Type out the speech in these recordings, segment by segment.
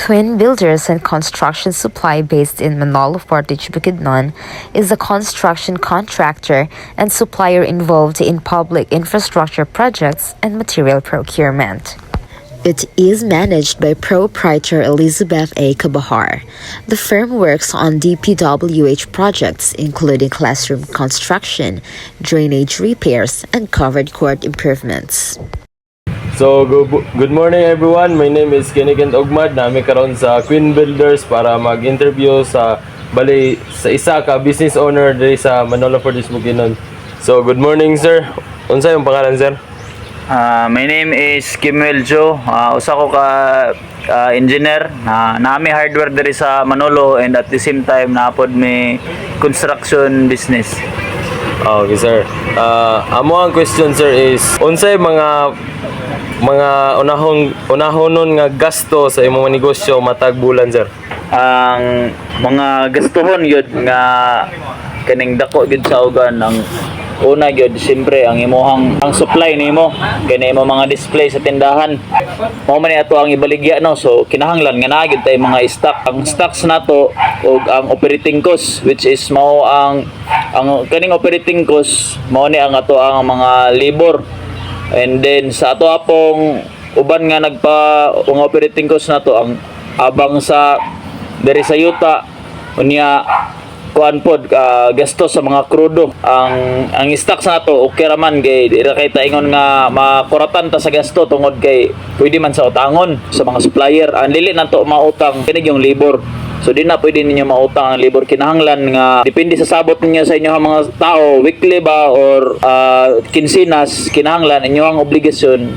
Quinn Builders and Construction Supply, based in Manolo, Portage, Bukidnon, is a construction contractor and supplier involved in public infrastructure projects and material procurement. It is managed by proprietor Elizabeth A. Cabahar. The firm works on DPWH projects, including classroom construction, drainage repairs, and covered court improvements. So, good morning everyone. My name is Kenigan Ogmad. Nami karon sa Quinn Builders para mag-interview sa isa ka business owner diri sa Manolo, Portage, Bukidnon. So, good morning sir. Unsa yung pangalan sir? My name is Kimuel Joe. Usa ko ka engineer na nami hardware diri sa Manolo, and at the same time naapod may construction business. Okay sir. Amo ang question sir is unsay mga unahonon nga gasto sa imong negosyo matag bulan sir? Ang mga gastuhon yun nga kaning dako gid sa ugan, ang una gyud siyempre ang supply nimo kani imo mga display sa tindahan, mao man ato ang ibaligya no. So kinahanglan nga naa gyud tay mga stock. Ang stocks nato ug ang operating cost, which is mao ang kaning operating cost mao ni ang ato ang mga labor, and then sa ato apong uban nga mga operating cost nato ang abang sa diri sa yuta unya kuan pod gasto sa mga krudo. Ang stocks nato okay ra man kay dira kay taingon nga makuratan ta sa gasto tungod kay pwede man sa utangon sa mga supplier. Ang dili nato mautang kini yung labor, so di na pwede ninyo mautang ang labor. Kinahanglan nga depende sa sabot ninyo sa inyong mga tao, weekly ba or kinsinas, kinahanglan inyong obligasyon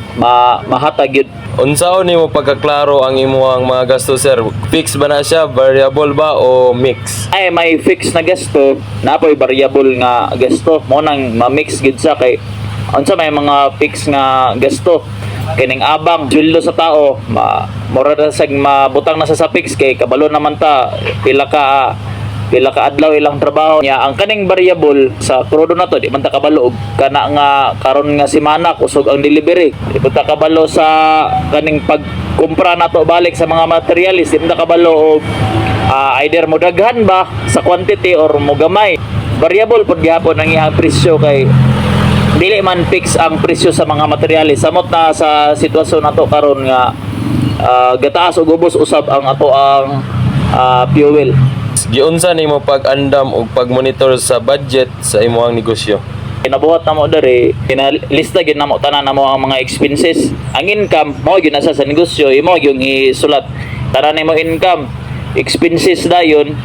mahatag yun. Unsaon nimo pagkaklaro ang imong mga gasto sir? Fix ba na siya, variable ba o mix? Ay may fix na gasto, napoy variable nga gasto. Mo nang ma-mix gid sa kay unsa may mga fix nga gasto kining abang sweldo sa tao mura na sag mabutang na sa fix kay kabalo naman ta pila ka adlaw ilang trabaho niya. Ang kaning variable sa krudo na to di man ta kabalo kana nga karon nga semana kusog ang delivery, di man ta kabalo sa kaning pagkumpra nato balik sa mga materialis, di man ta kabalo og either mo daghan ba sa quantity or mo gamay. Variable pod gyapon ang iyang presyo kay dili man fix ang presyo sa mga materialis. Samot na sa sitwasyon nato karon nga gataas ug ubos usab ang ato ang fuel. Giunsa nimo pag-andam ug pag-monitor sa budget sa imong negosyo? Kinabuhat na mo diri, kinalista gid namo tanan namo ang mga expenses. Ang income mo gyud nasa sa negosyo, imo yung isulat tanan nimo income, expenses dayon,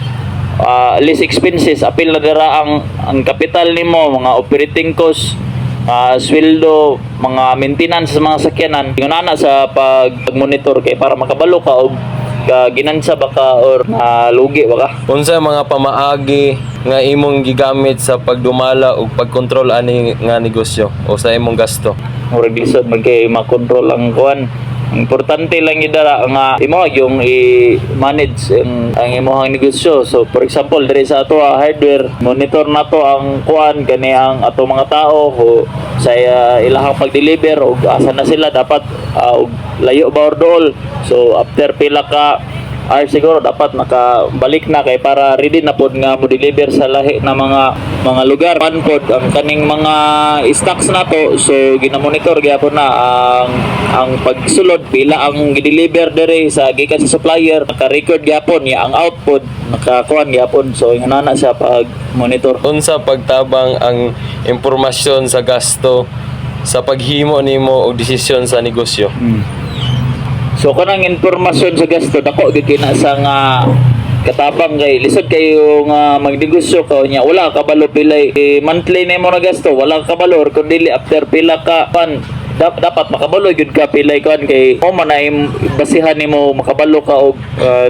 less expenses apil na dira ang capital nimo, mga operating cost, sweldo, mga maintenance sa mga sakyanan. Ingon sa pag-monitor kay para makabalo ka og ginansa baka or lugi baka. Unsa mga pamaagi nga imong gigamit sa pagdumala ug pagkontrol ani nga negosyo o sa imong gasto? Murag lisod magkay makontrol ang kuan. Importante lang idara nga imo yung i-manage ang imong negosyo. So for example diri sa ato hardware, monitor nato ang kuan kani ang ato mga tao o sa ilahang pag-deliver og asa na sila dapat og layo ba or dool. So after pila ka hours siguro dapat nakabalik na kay para ready na pod nga mo deliver sa lahi na mga lugar. Panpod ang kaning mga stocks nato, so ginamonitor gyapon na ang pagsulod pila ang gi-deliver diri sa gikan sa supplier, naka-record gyapon ya ang output, nakakuan gyapon. So inana sa pag-monitor. Unsa pagtabang ang impormasyon sa gasto sa paghimo nimo og desisyon sa negosyo? So kanang impormasyon sa gasto dako gid kina sa nga katabang kay lisod kayo nga magnegosyo ka nya wala ka kabalo pilay monthly nimo na gasto, wala ka kabalo or kundi after pila ka dapat makabalo gyud ka pilay kan kay mo man ay basihan nimo makabalo ka og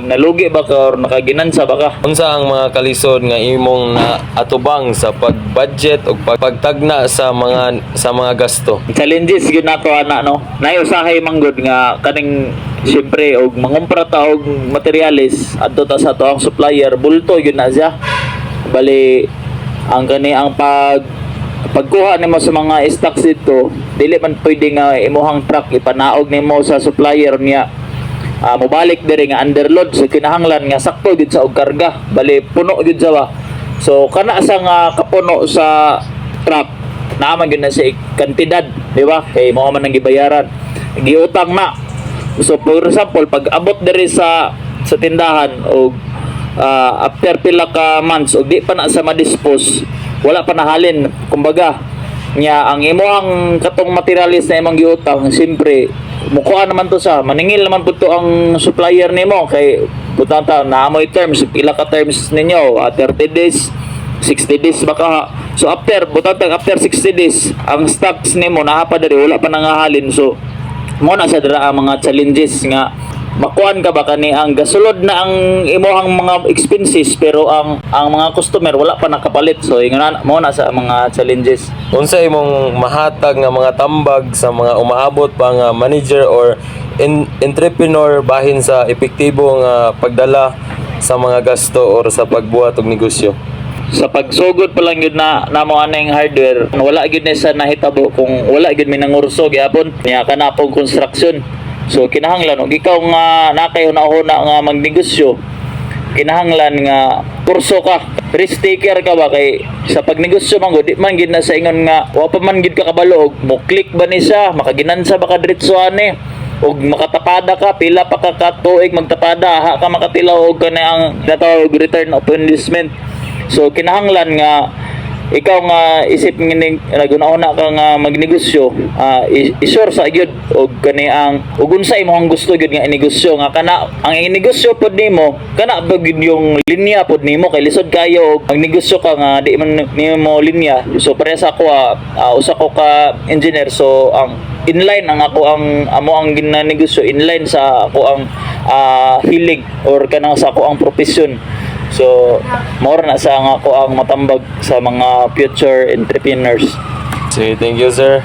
nalugi ba ka or nakaginansa ba ka. Unsa ang mga kalisod nga imong naatubang sa pag-budget o pagtagna sa mga gasto? Challenges gyud nato ana no. Nay usahay manggod nga kaning siyempre og mangumpra ta og materialis adto ta sa ato ang supplier, bulto gyud na siya. Bali ang kani ang pagkuha nimo sa mga stocks dito, dili man pwede nga imuhang truck ipanaog nimo sa supplier niya. mobalik diri nga underload, so kinahanglan nga sakto gid sa og karga, bali puno gid sa ba. So kana sa nga kapuno sa truck, naman gyud na sa kantidad, di ba? Kay mo man nang gibayaran, giutang na. So for example, pag abot diri sa tindahan og after pila ka months og di pa na sa ma-dispose, wala pa nahalin, kumbaga nya ang imong katong materialis na imong giutang, siyempre mukuha naman to sa maningil naman po to ang supplier nimo kay putanta na amoy terms, pila ka terms ninyo, 30 days, 60 days baka. So after 60 days ang stocks nimo naa pa diri, wala pa nangahalin. So mo na sa dira ang mga challenges nga makuan ka ba kani ang gasulod na ang imohang mga expenses pero ang mga customer wala pa nakapalit. So ingon mo na sa mga challenges. Unsa imong mahatag nga mga tambag sa mga umaabot pa nga manager or entrepreneur bahin sa epektibo nga pagdala sa mga gasto or sa pagbuhat og negosyo? Sa pagsugod pa lang yun na mo aneng hardware, wala gyud ni sa nahitabo kung wala gyud mi nangurso gyapon niya kana pong construction. So kinahanglan og ikaw nga nakay una-una nga magnegosyo, kinahanglan nga kurso ka, risk taker ka ba, kay sa pagnegosyo man gud di man gid na sa ingon nga wa pa man gid ka kabalo og mo click ba ni siya, makaginansa ba ka diretso ani og makatapada ka pila pa ka katuig magtapada ha ka makatilaw og kana ang natawag return of investment. So kinahanglan nga ikaw nga isip ngini naguna-una ka nga magnegosyo, isure sa gyud og kani ang ug unsa imong gusto gyud nga inegosyo nga kana ang inegosyo pod nimo kana ba gyud yung linya pod nimo, kay lisod kayo og magnegosyo ka nga di man nimo linya. So para sa ako usa ko ka engineer, so ang inline ang ako ang amo ang ginanegosyo inline sa ako ang hilig or kanang sa ako ang profession. So, more na sa nga ako ang matambag sa mga future entrepreneurs. Sige, thank you sir.